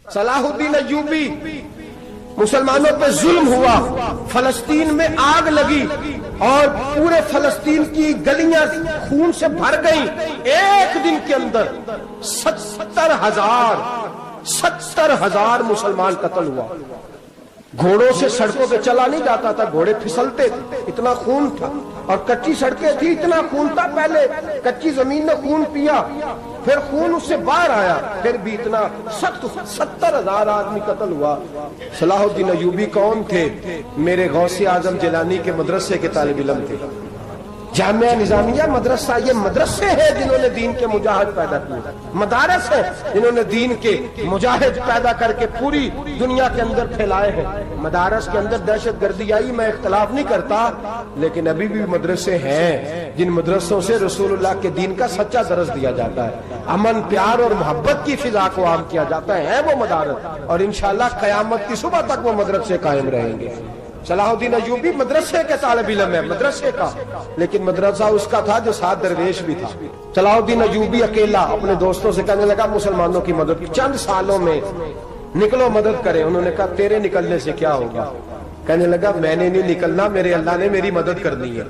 صلاح الدین ایوبی، مسلمانوں پہ ظلم ہوا، فلسطین میں آگ لگی اور پورے فلسطین کی گلیاں خون سے بھر گئیں۔ ایک دن کے اندر 70,000 مسلمان قتل ہوا۔ گھوڑوں سے سڑکوں پہ چلا نہیں جاتا تھا، گھوڑے پھسلتے تھے، اتنا خون تھا، اور کچی سڑکیں تھی، اتنا خون تھا۔ پہلے کچی زمین نے خون پیا، پھر خون اس سے باہر آیا، پھر بھی اتنا 70,000 آدمی قتل ہوا۔ صلاح الدین ایوبی کون تھے؟ میرے غوث اعظم جیلانی کے مدرسے کے طالب علم تھے۔ جامعہ نظامیہ مدرسہ، یہ مدرسے ہیں جنہوں نے دین کے مجاہد پیدا کیے، مدارس ہیں جنہوں نے دین کے مجاہد پیدا کر کے پوری دنیا کے اندر پھیلائے ہیں۔ مدارس کے اندر دہشت گردی آئی، میں اختلاف نہیں کرتا، لیکن ابھی بھی مدرسے ہیں جن مدرسوں سے رسول اللہ کے دین کا سچا درس دیا جاتا ہے، امن، پیار اور محبت کی فضا کو عام کیا جاتا ہے وہ مدارس، اور انشاءاللہ قیامت کی صبح تک وہ مدرسے قائم رہیں گے۔ صلاح الدین ایوبی مدرسے کے طالب علم ہے، مدرسے کا، لیکن مدرسہ اس کا تھا جو ساتھ درویش بھی تھا۔ صلاح الدین ایوبی اکیلا اپنے دوستوں سے کہنے لگا مسلمانوں کی مدد چند سالوں میں نکلو مدد کریں۔ انہوں نے کہا تیرے نکلنے سے کیا ہوگا؟ کہنے لگا میں نے نہیں نکلنا، میرے اللہ نے میری مدد کرنی ہے،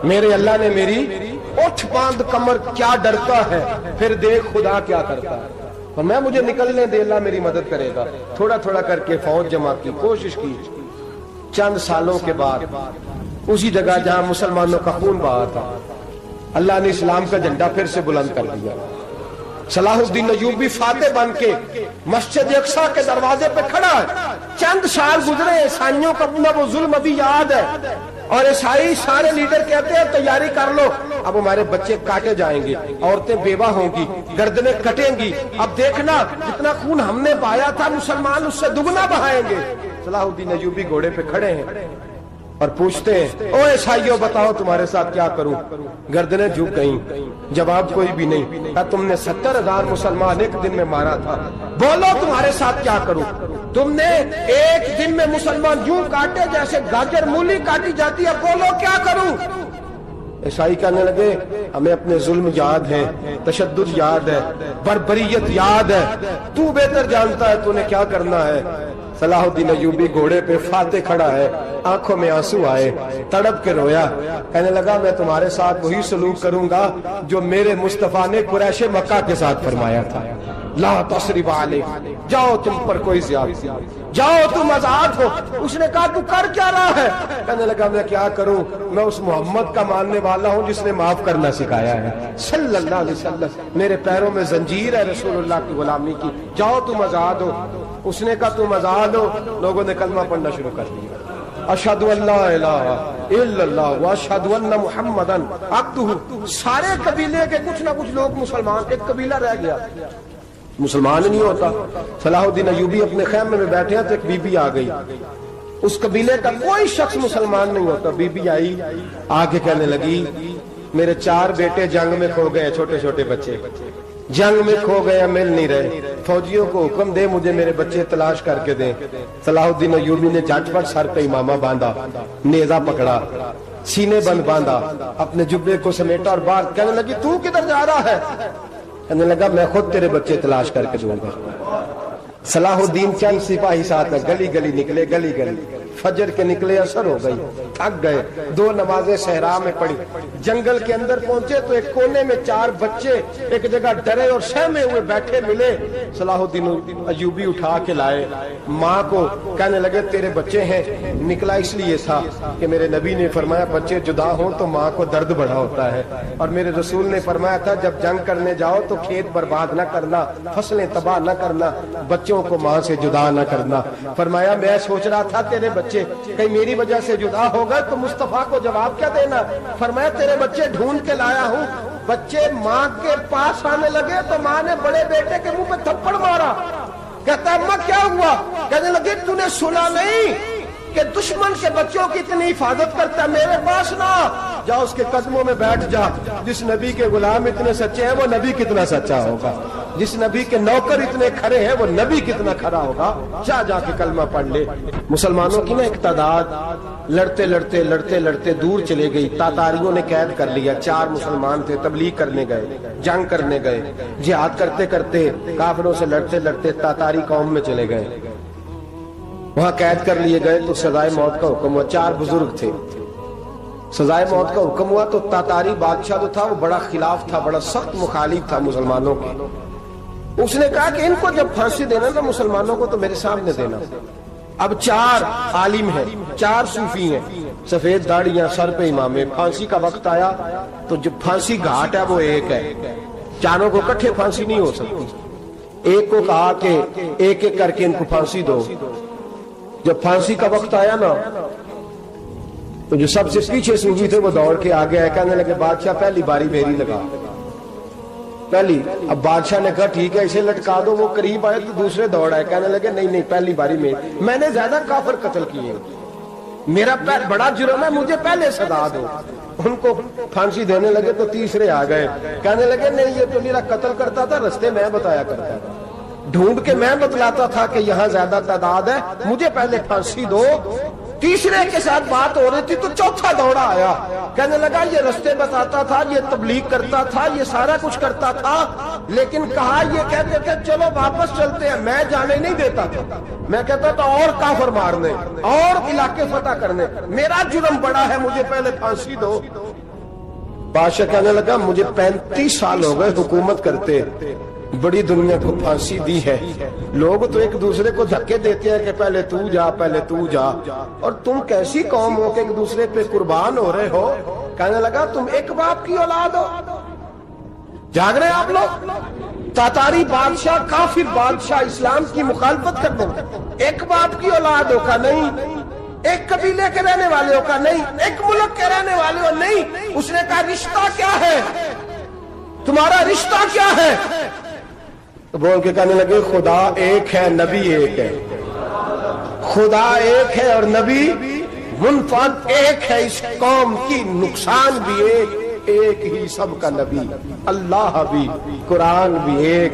میرے اللہ نے میری اٹھ باندھ کمر، کیا ڈرتا ہے پھر دیکھ خدا کیا کرتا ہے، اور میں مجھے نکلنے دے، اللہ میری مدد کرے گا۔ تھوڑا تھوڑا کر کے فوج جمع کی، کوشش کی۔ چند سالوں کے بعد اسی جگہ جہاں مسلمانوں کا خون بہا تھا، اللہ نے اسلام کا جھنڈا پھر سے بلند کر دیا۔ صلاح الدین ایوبی فاتح بن کے مسجد اقصی کے دروازے پہ کھڑا ہے۔ چند سال گزرے، عیسائیوں کا اپنا وہ ظلم ابھی یاد ہے، اور عیسائی سارے لیڈر کہتے ہیں تیاری کر لو، اب ہمارے بچے کاٹے جائیں گے، عورتیں بیوہ ہوں گی، گردنیں کٹیں گی، اب دیکھنا جتنا خون ہم نے بہایا تھا مسلمان اس سے دگنا بہائیں گے۔ صلاح الدین ایوبی گھوڑے پہ کھڑے ہیں اور پوچھتے ہیں او عیسائیوں بتاؤ تمہارے ساتھ کیا کروں؟ گردنیں جھک گئیں، جواب کوئی بھی نہیں۔ کہا تم نے 70,000 مسلمان ایک دن میں مارا تھا، بولو تمہارے ساتھ کیا کروں؟ تم نے ایک دن میں مسلمان یوں کاٹے جیسے گاجر مولی کاٹی جاتی ہے، بولو کیا کروں؟ عیسائی کہنے لگے ہمیں اپنے ظلم یاد ہے، تشدد یاد ہے، بربریت یاد ہے، تو بہتر جانتا ہے تو نے کیا کرنا ہے۔ صلاح الدین ایوبی گھوڑے پہ فاتح کھڑا ہے، آنکھوں میں آنسو آئے، تڑپ کے رویا، کہنے لگا میں تمہارے ساتھ وہی سلوک کروں گا جو میرے مصطفیٰ نے قریش مکہ کے ساتھ فرمایا تھا، لا تصریب علیہ، جاؤ تم پر کوئی زیادتی، جاؤ تم آزاد ہو۔ اس نے کہا تو کر کیا رہا ہے؟ کہنے لگا میں کیا کروں، میں اس محمد کا ماننے والا ہوں جس نے معاف کرنا سکھایا ہے صلی اللہ علیہ وسلم، میرے پیروں میں زنجیر ہے رسول اللہ کی غلامی کی، جاؤ تم آزاد ہو۔ اس نے کہا تم آزاد ہو، لوگوں نے کلمہ پڑھنا شروع کر دیا، اشہد ان لا الہ الا اللہ واشہد ان محمدن عبدہ۔ سارے قبیلے کے کچھ نہ کچھ لوگ مسلمان، ایک قبیلہ رہ گیا مسلمان نہیں ہوتا۔ صلاح الدین ایوبی اپنے خیمے میں بیٹھے ہیں تو ایک بی بی آ گئی، اس قبیلے کا کوئی شخص مسلمان نہیں ہوتا۔ بی بی آئی، آگے کہنے لگی میرے 4 بیٹے جنگ میں کھو گئے، چھوٹے چھوٹے بچے جنگ میں کھو گئے، مل نہیں رہے، فوجیوں کو حکم دے مجھے میرے بچے تلاش کر کے دیں۔ صلاح الدین ایوبی نے جھٹ پٹ سر پہ امامہ باندھا، نیزہ پکڑا، سینے بند باندھا، اپنے جبے کو سمیٹا اور باہر کہنے لگی تو کدھر جا رہا ہے؟ کہنے لگا میں خود تیرے بچے تلاش کر کے دوں گا۔ صلاح الدین چند سپاہی ساتھ ہے، گلی گلی نکلے، گلی گلی، فجر کے نکلے، اثر ہو گئی، تھک گئے، 2 نمازیں صحرا میں پڑھی، جنگل کے اندر پہنچے تو ایک کونے میں 4 بچے ایک جگہ ڈرے اور سہمے ہوئے بیٹھے ملے۔ صلاح الدین ایوبی اٹھا کے لائے، ماں کو کہنے لگے تیرے بچے ہیں، نکلا اس لیے تھا کہ میرے نبی نے فرمایا بچے جدا ہوں تو ماں کو درد بڑا ہوتا ہے، اور میرے رسول نے فرمایا تھا جب جنگ کرنے جاؤ تو کھیت برباد نہ کرنا، فصلیں تباہ نہ کرنا، بچوں کو ماں سے جدا نہ کرنا۔ فرمایا میں سوچ رہا تھا تیرے بچے کہیں میری وجہ سے جدا ہو گئے تو مصطفیٰ کو جواب کیا دینا؟ فرمایا تیرے بچے ڈھونڈ کے لایا ہوں۔ بچے ماں کے پاس آنے لگے تو ماں نے بڑے بیٹے کے منہ پہ تھپڑ مارا، کہتا اماں کیا ہوا؟ کہنے لگے تو نے سنا نہیں کہ دشمن کے بچوں کی اتنی حفاظت کرتا ہے، میرے پاس نہ جا، اس کے قدموں میں بیٹھ جا، جس نبی کے غلام اتنے سچے ہیں وہ نبی کتنا سچا ہوگا۔ جس نبی کے نوکر اتنے کھڑے ہیں وہ نبی کتنا کھڑا ہوگا؟ جا کے کلمہ پڑھ لے۔ مسلمانوں کی نا ایک تعداد لڑتے لڑتے دور چلے گئی، تاتاریوں نے قید کر لیا۔ 4 مسلمان تھے، تبلیغ کرنے گئے، جنگ کرنے گئے، جہاد کرتے کرتے کافروں سے لڑتے تاتاری قوم میں چلے گئے، وہاں قید کر لیے گئے تو سزائے موت کا حکم ہوا۔ 4 بزرگ تھے، سزائے موت کا حکم ہوا تو تاتاری بادشاہ جو تھا وہ بڑا خلاف تھا، بڑا سخت مخالف تھا مسلمانوں کے۔ اس نے کہا کہ ان کو جب پھانسی دینا تو مسلمانوں کو تو میرے سامنے دینا۔ اب 4 عالم ہیں، 4 صوفی ہیں، سفید داڑیاں، سر پہ امامے۔ پھانسی کا وقت آیا تو جو پھانسی گھاٹ ہے وہ ایک ہے، چاروں کو اکٹھے پھانسی نہیں ہو سکتی۔ ایک کو کہا کہ ایک ایک کر کے ان کو پھانسی دو۔ جب پھانسی کا وقت آیا نا تو جو سب سے پیچھے صوفی تھے وہ دوڑ کے آگے آئے، کہنے لگے بادشاہ پہلی باری میری لگا پہلی۔ اب بادشاہ نے کہا ٹھیک ہے اسے لٹکا دو۔ وہ قریب آئے تو دوسرے دوڑ آئے، کہنے لگے نہیں پہلی باری میں نے زیادہ کافر قتل کیے، میرا بڑا جرم ہے، مجھے پہلے سزا دو۔ ان کو پھانسی دینے لگے تو تیسرے آ گئے، کہنے لگے نہیں یہ تو میرا قتل کرتا تھا، رستے میں بتایا کرتا تھا، ڈھونڈ کے میں بتلاتا تھا کہ یہاں زیادہ تعداد ہے، مجھے پہلے پھانسی دو۔ تیسرے کے ساتھ بات ہو رہی تھی تو چوتھا دوڑا آیا، کہنے لگا یہ رستے بتاتا تھا، یہ تبلیغ کرتا تھا، یہ سارا کچھ کرتا تھا، لیکن کہا یہ کہتے تھے چلو واپس چلتے ہیں، میں جانے نہیں دیتا تھا، میں کہتا تھا اور کافر مارنے اور علاقے فتح کرنے، میرا جرم بڑا ہے، مجھے پہلے پھانسی دو۔ بادشاہ کہنے لگا مجھے 35 سال ہو گئے حکومت کرتے، بڑی دنیا کو پھانسی دی ہے، لوگ تو ایک دوسرے کو دھکے دیتے ہیں کہ پہلے تو جا، اور تم کیسی قوم ہو کہ ایک دوسرے پہ قربان ہو رہے ہو؟ کہنے لگا تم ایک باپ کی اولاد ہو، جاگ رہے آپ لوگ؟ تاتاری بادشاہ، کافر بادشاہ، اسلام کی مخالفت کر دیں، ایک باپ کی اولاد ہو کا نہیں، ایک قبیلے کے رہنے والے ہو کا نہیں، ایک ملک کے رہنے والے ہو نہیں۔ اس نے کہا رشتہ کیا ہے تمہارا، رشتہ کیا ہے؟ بول کے کہنے لگے خدا ایک ہے، نبی ایک ہے، خدا ایک ہے اور نبی منفرد ایک ہے، اس قوم کی نقصان بھی ایک ہی، سب کا نبی، اللہ بھی، قرآن بھی ایک۔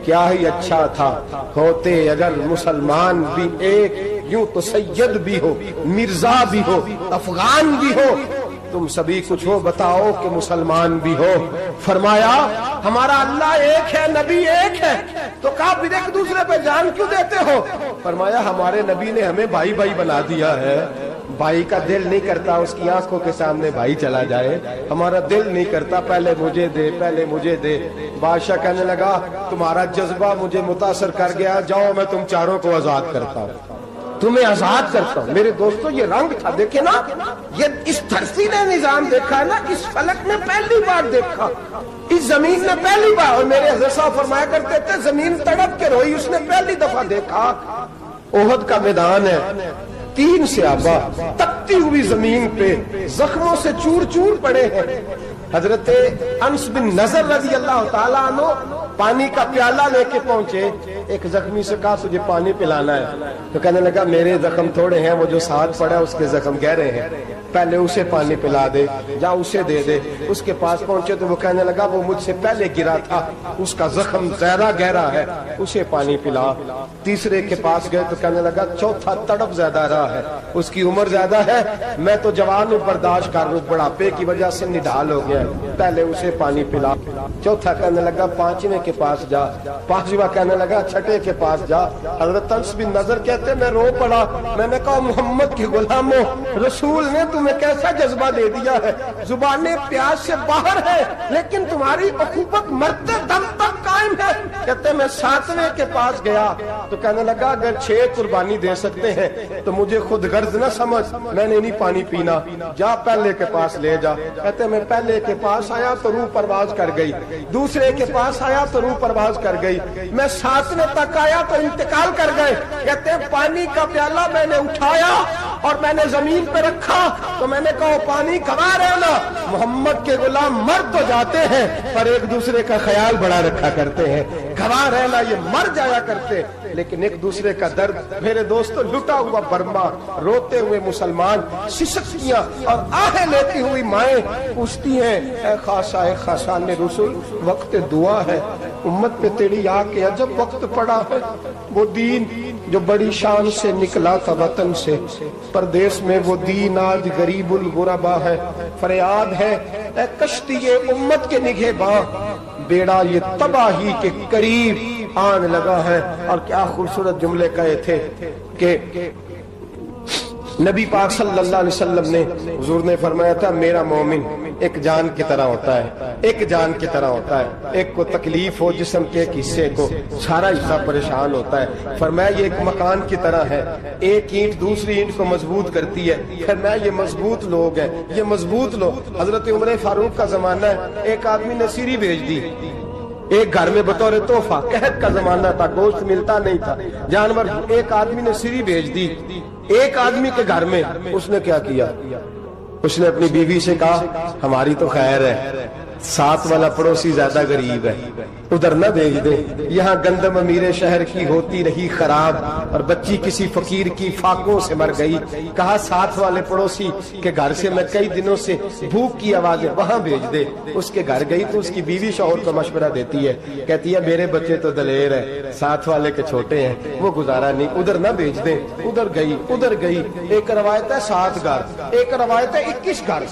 کیا ہی اچھا تھا ہوتے اگر مسلمان بھی ایک، یوں تو سید بھی ہو، مرزا بھی ہو، افغان بھی ہو، تم سبھی کچھ ہو، بتاؤ کہ مسلمان بھی ہو۔ فرمایا ہمارا اللہ ایک ہے، نبی ایک ہے، تو کہا پھر ایک دوسرے پہ جان کیوں دیتے ہو؟ فرمایا ہمارے نبی نے ہمیں بھائی بھائی بنا دیا ہے، بھائی کا دل نہیں کرتا اس کی آنکھوں کے سامنے بھائی چلا جائے، ہمارا دل نہیں کرتا پہلے مجھے دے۔ بادشاہ کہنے لگا تمہارا جذبہ مجھے متاثر کر گیا، جاؤ میں تم چاروں کو آزاد کرتا ہوں، تمہیں آزاد کرتا ہوں۔ میرے دوستو یہ رنگ تھا، دیکھیں نا، یہ اس دھرتی نے نظام دیکھا ہے نا، اس فلک نے پہلی بار دیکھا، اس زمین نے پہلی بار، اور میرے حضرت صاحب فرمایا کرتے تھے زمین تڑپ کے روئی، اس نے پہلی دفعہ دیکھا۔ احد کا میدان ہے، 3 صحابہ تپتی ہوئی زمین پہ زخموں سے چور چور پڑے ہیں۔ حضرت انس بن نضر رضی اللہ تعالیٰ عنہ پانی کا پیالہ لے کے پہنچے، ایک زخمی سے کہا تجھے پانی پلانا ہے، تو کہنے لگا میرے زخم تھوڑے ہیں، وہ جو ساتھ پڑا ہے اس کے زخم گہرے ہیں، پہلے اسے پانی پلا دے، جا اسے دے دے۔ اس کے پاس پہنچے تو وہ کہنے لگا وہ مجھ سے پہلے گرا تھا، اس کا زخم زیادہ گہرا ہے، اسے پانی پلا۔ تیسرے کے پاس گئے تو کہنے لگا چوتھا تڑپ زیادہ رہا ہے، اس کی عمر زیادہ ہے، میں تو جوان ہوں برداشت کر لوں، بڑھاپے کی وجہ سے نڈھال ہو گیا، پہلے اسے پانی پلا۔ چوتھا کہنے لگا 5ویں کے پاس جا، 5واں کہنے لگا 6 کے پاس جا۔ حضرت انس بن نضر کہتے میں رو پڑا، میں نے کہا محمد کے غلاموں، رسول نے تمہیں کیسا جذبہ دے دیا ہے، زبانیں پیاس سے باہر ہے لیکن تمہاری اخوت مرتے دم تک قائم ہے۔ کہتے میں 7ویں کے پاس گیا تو کہنے لگا اگر 6 قربانی دے سکتے ہیں تو مجھے خود غرض نہ سمجھ، میں نے نہیں پانی پینا، جا پہلے کے پاس لے جا۔ کہتے میں پہلے کے پاس آیا تو روح پرواز کر گئی، دوسرے کے پاس آیا تو روح پرواز کر گئی، میں 7ویں تک آیا تو انتقال کر گئے۔ کہتے ہیں پانی کا پیالہ میں نے اٹھایا اور میں نے زمین پہ رکھا تو میں نے کہا پانی کھوا رہنا، محمد کے غلام مر تو جاتے ہیں پر ایک دوسرے کا خیال بڑا رکھا کرتے ہیں، کھوا رہنا، یہ مر جایا کرتے لیکن ایک دوسرے کا درد۔ میرے دوستو لٹا ہوا برما، روتے ہوئے مسلمان، سسکیاں اور آہیں لیتی ہوئی مائیں پوچھتی ہیں اے خاصا اے خاصان رسول، وقت دعا ہے، امت پہ تیری آ کے عجب وقت پڑا ہے، وہ دین جو بڑی شان سے نکلا تھا وطن سے، پردیس میں وہ دین آج غریب الغربا ہے۔ فریاد ہے اے کشتی امت کے نگہباں، بیڑا یہ تباہی کے قریب آن لگا ہے۔ اور کیا خوبصورت جملے کہے تھے کہ نبی پاک صلی اللہ علیہ وسلم نے، حضور نے فرمایا تھا میرا مومن ایک جان کی طرح ہوتا ہے، ایک جان کی طرح ہوتا ہے، ایک کو تکلیف ہو جسم کے ایک حصے کو سارا حصہ پریشان ہوتا ہے۔ فرمایا یہ ایک مکان کی طرح ہے، ایک اینٹ دوسری اینٹ کو مضبوط کرتی ہے۔ فرمایا یہ مضبوط لوگ ہیں، یہ مضبوط لوگ۔ حضرت عمر فاروق کا زمانہ ہے، ایک آدمی نے سیری بھیج دی ایک گھر میں بطور تحفہ، قحط کا زمانہ تھا، گوشت ملتا نہیں تھا، جانور، ایک آدمی نے سیری بھیج دی ایک آدمی کے گھر میں۔ اس نے کیا کیا؟ اس نے اپنی بیوی سے کہا ہماری تو خیر ہے، ساتھ والا پڑوسی زیادہ غریب ہے، ادھر نہ بھیج دے، یہاں گندم امیر شہر کی ہوتی رہی خراب اور بچی کسی فقیر کی فاقوں سے مر گئی۔ کہا ساتھ والے پڑوسی کے گھر سے میں کئی دنوں سے بھوک کی آوازیں، وہاں بھیج دے۔ اس کے گھر گئی تو اس کی بیوی شوہر کو مشورہ دیتی ہے، کہتی ہے میرے بچے تو دلیر ہیں، ساتھ والے کے چھوٹے ہیں، وہ گزارا نہیں، ادھر نہ بھیج دے۔ ادھر گئی۔ ایک روایت ہے 7 گھر، ایک روایت ہے 21 گھر۔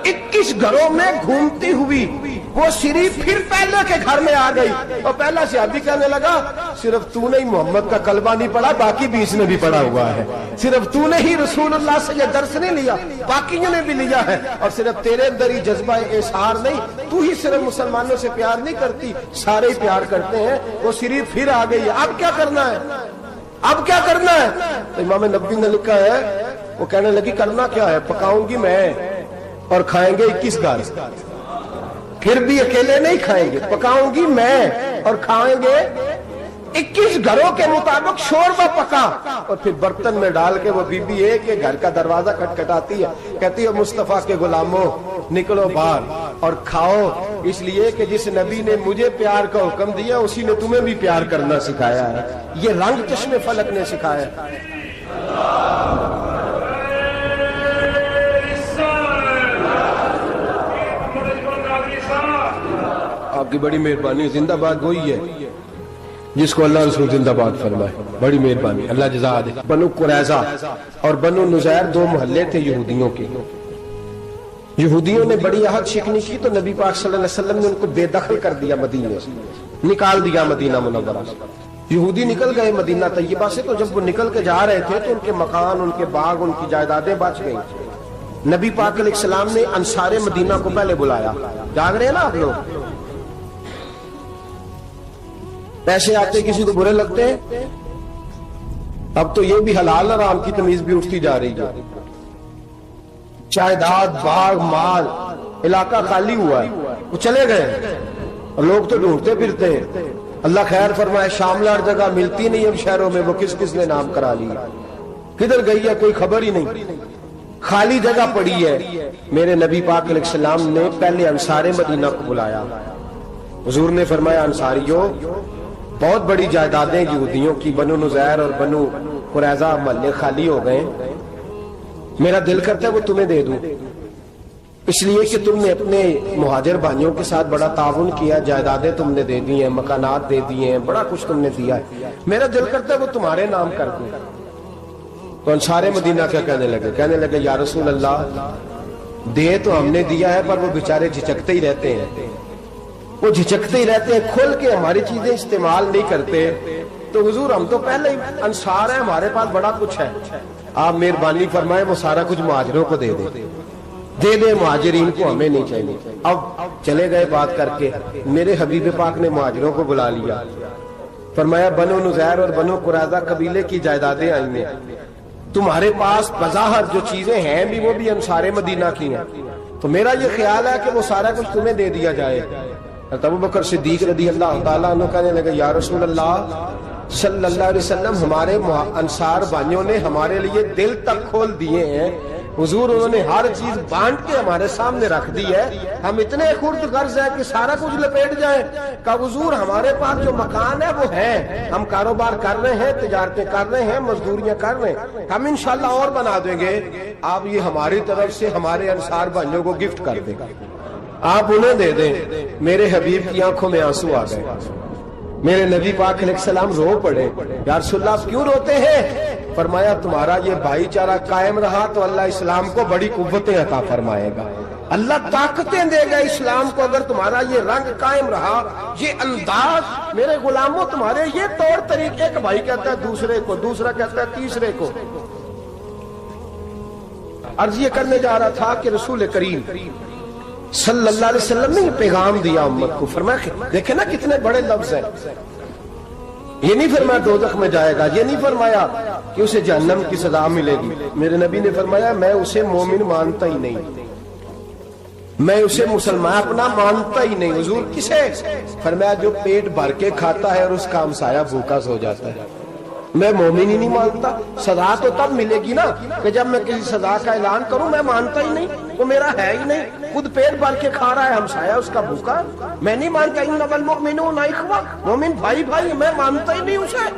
21 گھروں میں گھومتی ہوئی وہ سری پھر پہلے کے گھر میں آ گئی اور پہلا صحابی کہنے لگا صرف تو نے ہی محمد کا کلمہ نہیں پڑھا، باقی بھی اس نے بھی پڑھا ہوا ہے، صرف تو نے ہی رسول اللہ سے یہ درس نہیں لیا، باقیوں نے بھی لیا ہے، اور صرف تیرے اندر ہی جذبہ اظہار نہیں، تو ہی صرف مسلمانوں سے پیار نہیں کرتی، سارے ہی پیار کرتے ہیں۔ وہ سری پھر آ گئی، اب کیا کرنا ہے؟ اب کیا کرنا ہے؟ تو امام نبوی نے لکھا ہے، وہ کہنے لگی کرنا کیا ہے؟ پکاؤں گی میں اور کھائیں گے 21 گھر، پھر بھی اکیلے نہیں کھائیں گے، پکاؤں گی میں اور کھائیں گے 21 گھروں کے مطابق شوربہ پکا، اور پھر برتن میں ڈال کے وہ بی بی ایک گھر کا دروازہ کھٹکھٹاتی ہے، کہتی ہے مصطفیٰ کے غلاموں نکلو باہر اور کھاؤ، اس لیے کہ جس نبی نے مجھے پیار کا حکم دیا اسی نے تمہیں بھی پیار کرنا سکھایا ہے، یہ رنگ چشم فلک نے سکھایا ہے۔ آپ کی بڑی مہربانی، زندہ باد وہی ہے جس کو اللہ رسول زندہ باد فرمائے، بڑی مہربانی، اللہ جزا دے۔ بنو قریظہ اور بنو نذیر 2 محلے تھے یہودیوں کے۔ یہودیوں نے بڑی عہد شکنی کی تو نبی پاک صلی اللہ علیہ وسلم نے ان کو بے دخل کر دیا، مدینے سے نکال دیا، مدینہ منورہ سے۔ یہودی نکل گئے مدینہ طیبہ سے، تو جب وہ نکل کے جا رہے تھے تو ان کے مکان، ان کے باغ، ان کی جائیدادیں بچ گئی۔ نبی پاک علیہ السلام نے انصار مدینہ کو پہلے بلایا، جاگ رہے ہیں نا آپ لوگ؟ پیسے آتے کسی کو برے لگتے ہیں، اب تو یہ بھی حلال حرام کی تمیز بھی اٹھتی جا رہی ہے۔ جائیداد، باغ، مال، علاقہ خالی ہوا ہے، وہ چلے گئے اور لوگ تو ڈھونڈتے پھرتے ہیں۔ اللہ خیر فرمائے، شاملہ جگہ ملتی نہیں اب شہروں میں، وہ کس کس نے نام کرا لیا، کدھر گئی ہے کوئی خبر ہی نہیں، خالی جگہ پڑی ہے۔ میرے نبی پاک علیہ السلام نے پہلے انصار مدینہ کو بلایا، حضور نے فرمایا انصاریوں بہت بڑی جائیدادیں یہودیوں کی، بنو نذیر اور بنو قریظہ محلے خالی ہو گئے، میرا دل کرتا ہے وہ تمہیں دے دوں، اس لیے کہ تم نے اپنے مہاجر بھائیوں کے ساتھ بڑا تعاون کیا، جائیدادیں تم نے دے دی ہیں، مکانات دے دیے ہیں، بڑا کچھ تم نے دیا ہے، میرا دل کرتا ہے وہ تمہارے نام کر دوں۔ تو انصار مدینہ کیا کہنے لگے یا رسول اللہ دے تو ہم نے دیا ہے پر وہ بیچارے جھجکتے ہی رہتے ہیں، وہ جھجکتے ہی رہتے ہیں، کھول کے ہماری چیزیں استعمال نہیں کرتے۔ تو حضور ہم تو پہلے ہی انصار ہیں، ہمارے پاس بڑا کچھ ہے، آپ مہربانی فرمائیں وہ سارا کچھ مہاجروں کو دے دے، مہاجرین کو ہمیں نہیں چاہیے۔ اب چلے گئے بات کر کے، میرے حبیب پاک نے مہاجروں کو بلا لیا، فرمایا بنو نذیر اور بنو قریظہ قبیلے کی جائیدادیں آئی ہیں، تمہارے پاس بظاہر جو چیزیں ہیں بھی وہ بھی انصار مدینہ کی ہیں، تو میرا یہ خیال ہے کہ وہ سارا کچھ تمہیں دے دیا جائے۔ ابو بکر صدیق رضی اللہ تعالیٰ عنہ کہنے لگے یا رسول اللہ صلی اللہ علیہ وسلم ہمارے انصار بھائیوں نے ہمارے لیے دل تک کھول دیے ہیں، حضور انہوں نے ہر چیز بانٹ کے ہمارے سامنے رکھ دی ہے، ہم اتنے خرد غرض ہیں کہ سارا کچھ لپیٹ جائیں۔ کہ حضور ہمارے پاس جو مکان ہے وہ ہے، ہم کاروبار کر رہے ہیں، تجارتیں کر رہے ہیں، مزدوریاں کر رہے ہیں، ہم انشاءاللہ اور بنا دیں گے، آپ یہ ہماری طرف سے ہمارے انصار بھائیوں کو گفٹ کر دیں۔ آپ انہیں دے دیں. میرے حبیب کی آنکھوں میں آنسو آ گئے. میرے نبی پاک علیہ السلام رو پڑے. یا رسول اللہ آپ کیوں روتے ہیں؟ فرمایا تمہارا یہ بھائی چارہ قائم رہا تو اللہ اسلام کو بڑی قوتیں عطا فرمائے گا. اللہ طاقتیں دے گا اسلام کو اگر تمہارا یہ رنگ قائم رہا، یہ انداز. میرے غلاموں تمہارے یہ طور طریقے، ایک بھائی کہتا ہے دوسرے کو، دوسرا کہتا ہے تیسرے کو. عرض یہ کرنے جا رہا تھا کہ رسول کریم صلی اللہ علیہ وسلم نے یہ پیغام دیا امت کو. فرمایا دیکھیں نا کتنے بڑے لفظ ہیں. یہ نہیں فرمایا دوزخ میں جائے گا، یہ نہیں فرمایا کہ اسے جہنم کی سزا ملے گی. میرے نبی نے فرمایا میں اسے مومن مانتا ہی نہیں، میں اسے مسلمان اپنا مانتا ہی نہیں. حضور کسے؟ فرمایا جو پیٹ بھر کے کھاتا ہے اور اس کا ہمسایہ بھوکا سو جاتا ہے. میں مومن ہی نہیں مانتا. سزا تو تب ملے گی نا کہ جب میں کسی سزا کا اعلان کروں. میں مانتا ہی نہیں، وہ میرا ہے ہی نہیں. خود پیٹ بھر کے کھا رہا ہے، ہمسایہ اس کا بھوکا. میں نہیں مانتا انما المؤمنون اخوہ، مومن بھائی بھائی، میں مانتا ہی نہیں اسے.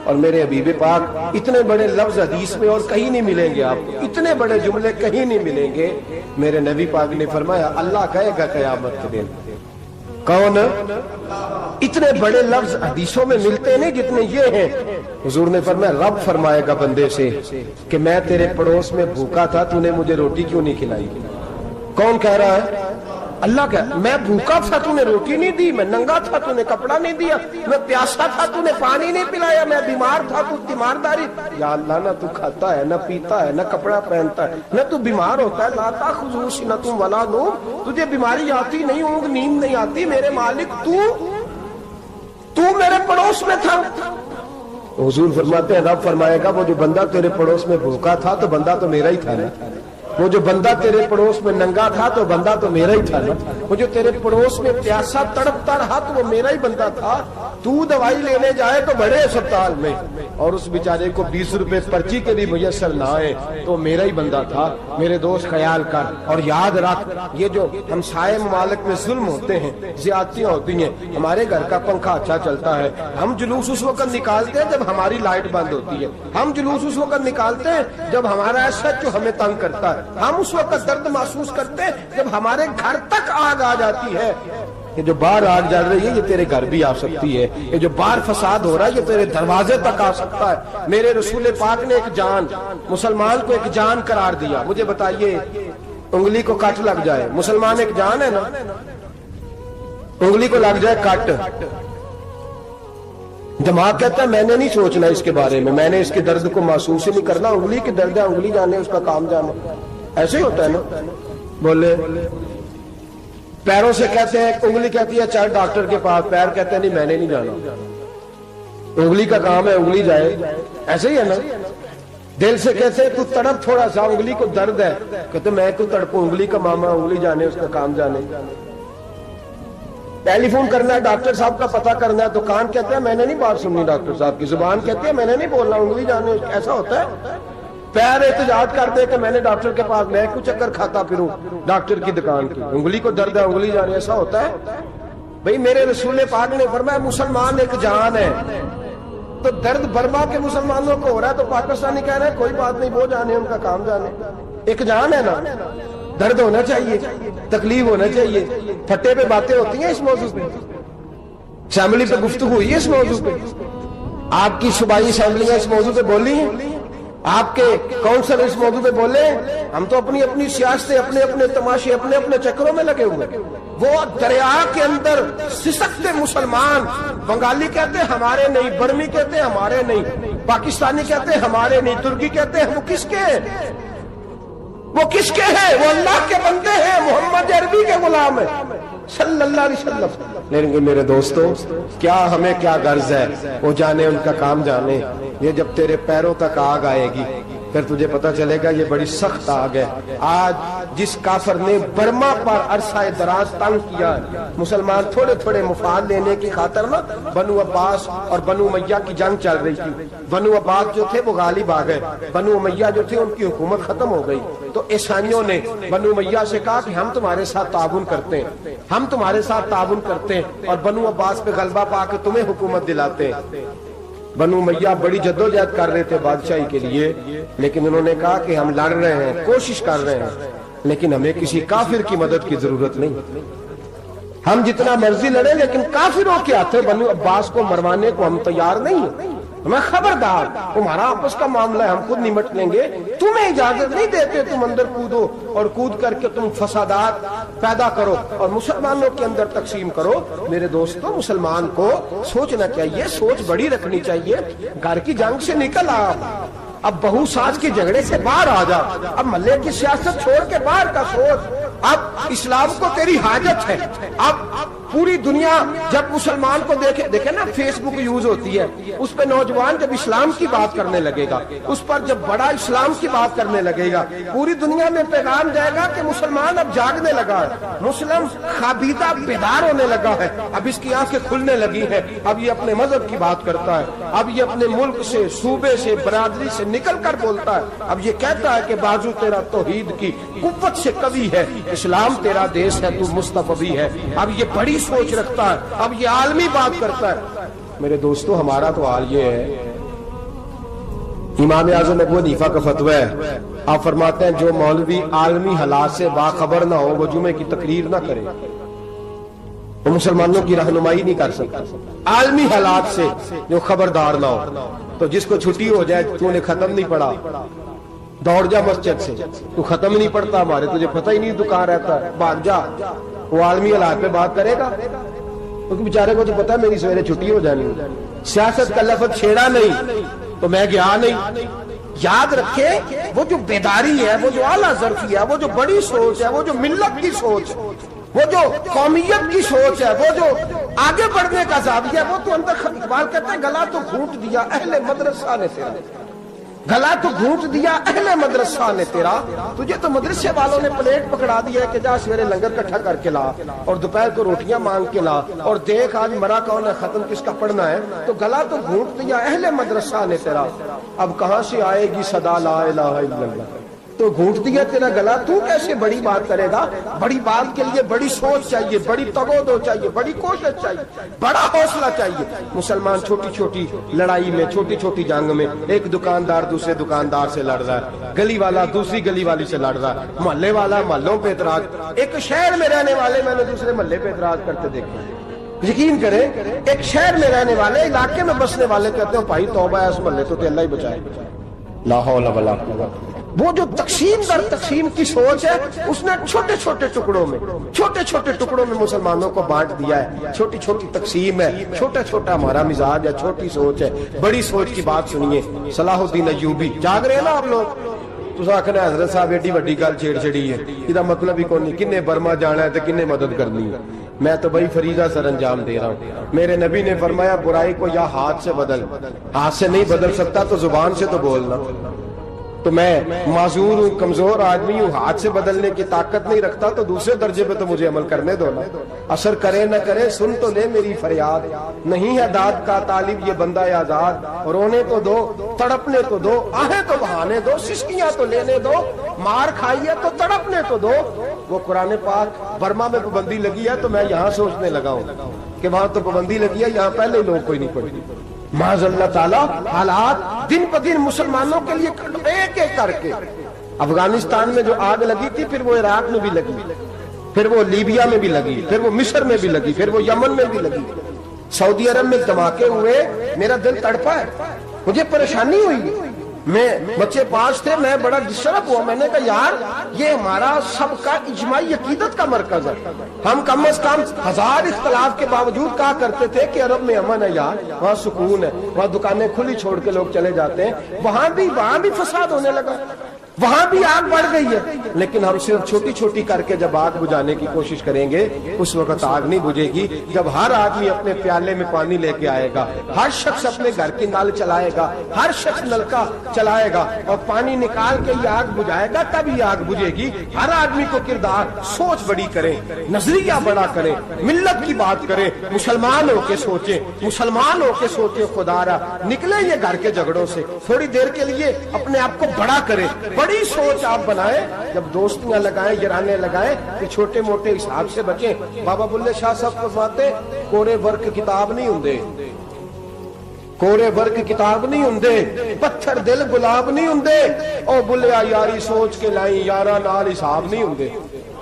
اور میرے حبیب پاک اتنے بڑے لفظ حدیث میں اور کہیں نہیں ملیں گے آپ کو، اتنے بڑے جملے کہیں نہیں ملیں گے. میرے نبی پاک نے فرمایا اللہ کہے گا قیامت کے دن. کون؟ اتنے بڑے لفظ حدیثوں میں ملتے نہیں جتنے یہ ہیں. حضور نے فرمایا رب فرمائے گا بندے سے کہ میں تیرے پڑوس میں بھوکا تھا، تو نے مجھے روٹی کیوں نہیں کھلائی؟ کون کہہ رہا ہے؟ اللہ کہ میں بھوکا تھا تو نے روٹی نہیں دی، میں ننگا تھا تو نے کپڑا نہیں دیا، میں پیاسا تھا تو نے پانی نہیں پلایا، میں بیمار تھا تو تیمارداری. یا اللہ نہ تو کھاتا ہے، نہ پیتا ہے، نہ کپڑا پہنتا ہے، نہ تو بیمار ہوتا ہے. لا تاخذہ سنۃ ولا نوم، تجھے بیماری آتی نہیں، اونگ نیند نہیں آتی. میرے مالک تو میرے پڑوس میں تھا. حضور فرماتے ہیں رب فرمائے گا وہ جو بندہ تیرے پڑوس میں بھوکا تھا تو بندہ تو میرا ہی تھا نا. وہ جو بندہ تیرے پڑوس میں ننگا تھا تو بندہ تو میرا ہی تھا نا. وہ جو تیرے پڑوس میں پیاسا تڑپتا رہا تو وہ میرا ہی بندہ تھا. تو دوائی لینے جائے تو بڑے اسپتال میں اور اس بیچارے کو 20 روپے پرچی کے بھی میسر نہ آئے تو میرا ہی بندہ تھا. میرے دوست خیال کر اور یاد رکھ یہ جو ہمسائے ممالک میں ظلم ہوتے ہیں، زیادتیاں ہوتی ہیں. ہمارے گھر کا پنکھا اچھا چلتا ہے، ہم جلوس اس وقت نکالتے ہیں جب ہماری لائٹ بند ہوتی ہے. ہم جلوس اس وقت نکالتے ہیں جب ہمارا ایسا جو ہمیں تنگ کرتا ہے. ہم اس وقت درد محسوس کرتے ہیں جب ہمارے گھر تک آگ آ جاتی ہے. یہ جو باہر آگ جل رہی ہے یہ تیرے گھر بھی آ سکتی ہے. یہ جو باہر فساد ہو رہا ہے یہ تیرے دروازے تک آ سکتا ہے. میرے رسول پاک نے ایک جان، مسلمان کو ایک جان قرار دیا. مجھے بتائیے انگلی کو کٹ لگ جائے، مسلمان ایک جان ہے نا. انگلی کو لگ جائے کٹ، دماغ کہتا ہے میں نے نہیں سوچنا اس کے بارے میں نے اس کے درد کو محسوس ہی نہیں کرنا. انگلی کے درد ہے، انگلی جانے اس کا کام جانے. ایسے ہی ہوتا ہے نا. بولے پیروں سے کہتے ہیں، انگلی کہتی ہے چل ڈاکٹر کے پاس، پیر کہتے ہیں نہیں میں نے نہیں جانا، انگلی کا کام ہے انگلی جائے. ایسے ہی ہے نا. دل سے کہتے ہیں تو تڑپ تھوڑا سا، انگلی کو درد ہے، کہتے میں کو تڑپوں، انگلی کا ماما، انگلی جانے اس کا کام جانے. ٹیلی فون کرنا ہے ڈاکٹر صاحب کا پتہ کرنا ہے تو کان کہتے ہیں میں نے نہیں بات سننی ڈاکٹر صاحب کی، زبان کہتی ہے میں نے نہیں بولنا، انگلی جانے. ایسا ہوتا ہے. پیر احتجاج کر دے کہ میں نے ڈاکٹر کے پاس، میں کچھ چکر کھاتا پھروں ڈاکٹر کی دکان کی، انگلی کو درد ہے انگلی جانے. ایسا ہوتا ہے بھئی. میرے رسول پاک نے فرمایا مسلمان ایک جان ہے. تو درد برما کے مسلمانوں کو ہو رہا ہے تو پاکستانی کہہ رہے ہیں کوئی بات نہیں، وہ جانے ان کا کام جانے. ایک جان ہے نا. درد ہونا چاہیے، تکلیف ہونا چاہیے. پھٹے پہ باتیں ہوتی ہیں اس موضوع پہ، اسمبلی پہ گفتگو ہوئی ہے اس موضوع پہ، آپ کی صوبائی اسمبلیاں اس موضوع پہ بولی ہیں، آپ کے کونسل اس موضوع پہ بولے. ہم تو اپنی اپنی سیاستیں، اپنے اپنے تماشے، اپنے اپنے چکروں میں لگے ہوئے. وہ دریا کے اندر سسکتے مسلمان، بنگالی کہتے ہیں ہمارے نہیں، برمی کہتے ہیں ہمارے نہیں، پاکستانی کہتے ہیں ہمارے نہیں، ترکی کہتے ہیں وہ کس کے ہیں؟ وہ کس کے ہیں؟ وہ اللہ کے بندے ہیں، محمد عربی کے غلام ہیں صلی اللہ علیہ وسلم. لیکن میرے دوستو کیا ہمیں کیا غرض ہے؟ وہ جانے ان کا کام جانے. یہ جب تیرے پیروں تک آگ آئے گی پھر تجھے پتا چلے گا یہ بڑی سخت آگ ہے. آج جس کافر نے برما پر عرصہ دراز تنگ کیا ہے، مسلمان تھوڑے تھوڑے مفاد لینے کی خاطر نا، بنو عباس اور بنو امیہ کی جنگ چل رہی تھی. بنو عباس جو تھے وہ غالب آ گئے، بنو امیہ جو تھے ان کی حکومت ختم ہو گئی. تو عیسائیوں نے بنو امیہ سے کہا کہ ہم تمہارے ساتھ تعاون کرتے ہیں، ہم تمہارے ساتھ تعاون کرتے ہیں اور بنو عباس پہ غلبہ پا کے تمہیں حکومت دلاتے ہیں. بنو امیہ بڑی جدوجہد کر رہے تھے بادشاہی کے لیے، لیکن انہوں نے کہا کہ ہم لڑ رہے ہیں، کوشش کر رہے ہیں، لیکن ہمیں کسی کافر کی مدد کی ضرورت نہیں. ہم جتنا مرضی لڑیں لیکن کافروں کے ہاتھوں بنو عباس کو مروانے کو ہم تیار نہیں ہیں. ہمیں خبردار، تمہارا آپس کا معاملہ ہے، ہم خود نمٹ لیں گے. تمہیں اجازت نہیں دیتے تم اندر کودو اور کود کر کے تم فسادات پیدا کرو اور مسلمانوں کے اندر تقسیم کرو. میرے دوستو، مسلمان کو سوچنا چاہیے، سوچ بڑی رکھنی چاہیے. گھر کی جنگ سے نکل آ، اب بہو ساس کے جھگڑے سے باہر آ جا. اب محلے کی سیاست چھوڑ کے باہر کا سوچ. اب اسلام کو تیری حاجت ہے. اب پوری دنیا جب مسلمان کو دیکھے نا، فیس بک یوز ہوتی ہے، اس پہ نوجوان جب اسلام کی بات کرنے لگے گا، اس پر جب بڑا اسلام کی بات کرنے لگے گا، پوری دنیا میں پیغام جائے گا کہ مسلمان اب جاگنے لگا ہے، مسلم خوابیدہ بیدار ہونے لگا ہے. اب اس کی آنکھیں کھلنے لگی ہیں. اب یہ اپنے مذہب کی بات کرتا ہے. اب یہ اپنے ملک سے، صوبے سے، برادری سے نکل کر بولتا ہے. اب یہ کہتا ہے کہ بازو تیرا توحید کی قوت سے قوی ہے، اسلام تیرا دیس ہے، تو مصطفی ہے. اب یہ بڑی سوچ رکھتا ہے. اب یہ عالمی بات کرتا ہے. میرے دوستو، ہمارا تو حال یہ ہے. امام اعظم ابو حنیفہ کا فتویٰ ہے، آپ فرماتے ہیں جو مولوی عالمی حالات سے باخبر نہ ہو وہ جمعے کی تقریر نہ کرے، وہ مسلمانوں کی رہنمائی نہیں کر سکتا. عالمی حالات سے جو خبردار نہ ہو. تو جس کو چھٹی ہو جائے، تو نے ختم نہیں پڑھا، دوڑ جا مسجد سے. تو ختم نہیں پڑھتا، ہمارے تجھے پتہ ہی نہیں دکان رہتا ہے، بھاگ جا. وہ عالمی حالات پہ بات کرے گا، کیونکہ بیچارے کو تو پتہ ہے میری سویرے چھٹی ہو جانی. سیاست کا لفظ چھیڑا نہیں تو میں گیا نہیں. یاد رکھے، وہ جو بیداری ہے، وہ جو اعلیٰ ظرفی ہے، وہ جو بڑی سوچ ہے، وہ جو ملت کی سوچ، وہ جو قومیت کی سوچ ہے، وہ جو آگے بڑھنے کا زاویہ ہے، وہ تو اندر. اقبال کہتے ہیں گلا تو گھونٹ دیا اہل مدرسہ نے تیرا، گلا تو گھونٹ دیا اہل مدرسہ نے تیرا. تجھے تو مدرسے والوں نے پلیٹ پکڑا دیا ہے کہ جا سویرے لنگر کٹھا کر کے لا اور دوپہر کو روٹیاں مانگ کے لا اور دیکھ آج مرا کون ہے، ختم کس کا پڑھنا ہے. تو گلا تو گھونٹ دیا اہل مدرسہ نے تیرا. اب کہاں سے آئے گی صدا لا الہ الا اللہ. تو گھونٹ دیا تیرا گلا، تو کیسے بڑی بات کرے گا؟ بڑی بات کے لیے بڑی سوچ چاہیے، بڑی تگودو چاہیے، بڑی کوشش چاہیے، بڑا حوصلہ چاہیے. مسلمان چھوٹی چھوٹی لڑائی میں، چھوٹی چھوٹی جنگ میں، ایک دکاندار دوسرے دکاندار سے لڑ رہا ہے، گلی والا دوسری گلی والی سے لڑ رہا ہے، محلے والا محلوں پہ اعتراض. ایک شہر میں رہنے والے میں نے دوسرے محلے پہ اعتراض کرتے دیکھے. یقین کریں، ایک شہر میں رہنے والے، علاقے میں بسنے والے کہتے ہیں بھائی توبہ ہے اس محلے تو اللہ ہی بچائے. لا حول ولا قوت. وہ جو تقسیم در تقسیم کی سوچ ہے، اس نے چھوٹے چھوٹے ٹکڑوں میں مسلمانوں کو بانٹ دیا ہے. چھوٹی چھوٹی تقسیم ہے، چھوٹا چھوٹا ہمارا مزاج ہے، چھوٹی سوچ ہے. بڑی سوچ کی بات سنیے. صلاح الدین ایوبی، جاگ رہے ہیں نا آپ لوگ؟ تو آخر حضرت صاحب ایڈی وڈی گل چھیڑ چھڑی ہے، یہ مطلب ہی کون نہیں. کنے برما جانا ہے تو کنے مدد کرنی ہے. میں تو بھائی فریضہ سر انجام دے رہا ہوں. میرے نبی نے فرمایا برائی کو یا ہاتھ سے بدل، ہاتھ سے نہیں بدل سکتا تو زبان سے تو بولنا. تو میں معذور ہوں، کمزور آدمی ہوں، ہاتھ سے بدلنے کی طاقت نہیں رکھتا، تو دوسرے درجے پہ تو مجھے عمل کرنے دو نا. اثر کرے نہ کرے سن تو لے میری فریاد، نہیں ہے داد کا طالب یہ بندہ آزاد. رونے تو دو، تڑپنے تو دو، آہیں تو بہانے دو، سسکیاں تو لینے دو، مار کھائیے تو تڑپنے تو دو. وہ قرآن پاک برما میں پابندی لگی ہے تو میں یہاں سوچنے لگا ہوں کہ وہاں تو پابندی لگی ہے، یہاں پہلے لوگ کوئی نہیں پڑھتی. معاذ اللہ تعالیٰ حالات دن پہ دن مسلمانوں کے لیے ایک ایک کر کے. افغانستان میں جو آگ لگی تھی، پھر وہ عراق میں بھی لگی، پھر وہ لیبیا میں بھی لگی، پھر وہ مصر میں بھی لگی، پھر وہ یمن میں بھی لگی. سعودی عرب میں دھماکے ہوئے، میرا دل تڑپا ہے، مجھے پریشانی ہوئی. میں بچے 5 تھے، میں بڑا ڈسٹرب ہوا. میں نے کہا یار یہ ہمارا سب کا اجماعی عقیدت کا مرکز ہے. ہم کم از کم 1000 اختلاف کے باوجود کہا کرتے تھے کہ عرب میں امن ہے یار، وہاں سکون ہے، وہاں دکانیں کھلی چھوڑ کے لوگ چلے جاتے ہیں. وہاں بھی فساد ہونے لگا، وہاں بھی آگ بڑھ گئی ہے. لیکن ہم صرف چھوٹی چھوٹی کر کے جب آگ بجھانے کی کوشش کریں گے، اس وقت آگ نہیں بجھے گی. جب ہر آدمی اپنے پیالے میں پانی لے کے آئے گا، ہر شخص اپنے گھر کی نل چلائے گا، ہر شخص نلکا چلائے گا اور پانی نکال کے یہ آگ بجھائے گا، تب یہ آگ بجھے گی. ہر آدمی کو کردار، سوچ بڑی کریں، نظریہ بڑا کریں، ملت کی بات کریں، مسلمان ہو کے سوچیں، مسلمان ہو کے سوچیں. خدا را نکلے یہ گھر کے جھگڑوں سے، تھوڑی دیر کے لیے اپنے آپ کو بڑا کریں، بڑی سوچ آپ بنائیں. جب دوستیاں لگائیں، یارانے لگائیں، کہ چھوٹے موٹے حساب سے بچیں. بابا بلے شاہ صاحب فرماتے کورے ورک کتاب نہیں ہوندے، ਕੋਰੇ ਵਰਗ ਕਿਤਾਬ ਨਹੀਂ ਹੁੰਦੇ, ਪੱਥਰ ਦਿਲ ਗੁਲਾਬ ਨਹੀਂ ਹੁੰਦੇ। ਉਹ ਬੁੱਲਿਆ ਯਾਰੀ ਸੋਚ ਕੇ ਲਾਈ, ਯਾਰਾਂ ਨਾਲ ਹਿਸਾਬ ਨਹੀਂ ਹੁੰਦੇ।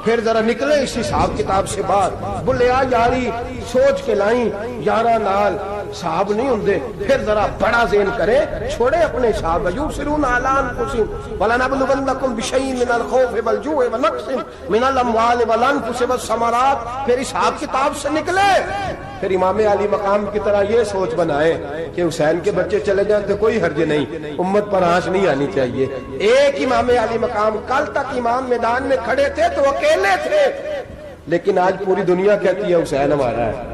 پھر ذرا نکلے اس حساب کتاب سے باہر، بلیا یاری سوچ کے لائیں، یارہ نال صاحب نہیں ہوندے۔ پھر ذرا بڑا ذہن کرے، چھوڑے اپنے صاحب یبصرون علی انفسہم وَلَنَبْلُوَنَّکُمْ بِشَیْءٍ مِنَ الْخَوْفِ وَالْجُوعِ وَنَقْصٍ مِنَ الْأَمْوَالِ وَالْأَنفُسِ وَالثَّمَرَاتِ۔ پھر حساب کتاب سے نکلے، پھر امام علی مقام کی طرح یہ سوچ بنائے کہ حسین کے بچے چلے جائیں تو کوئی حرج نہیں، امت پر آنچ نہیں آنی چاہیے۔ ایک امام علی مقام، کل تک امام میدان میں کھڑے تھے تو اکیلے تھے، لیکن آج پوری دنیا کہتی ہے حسین ہمارا ہے،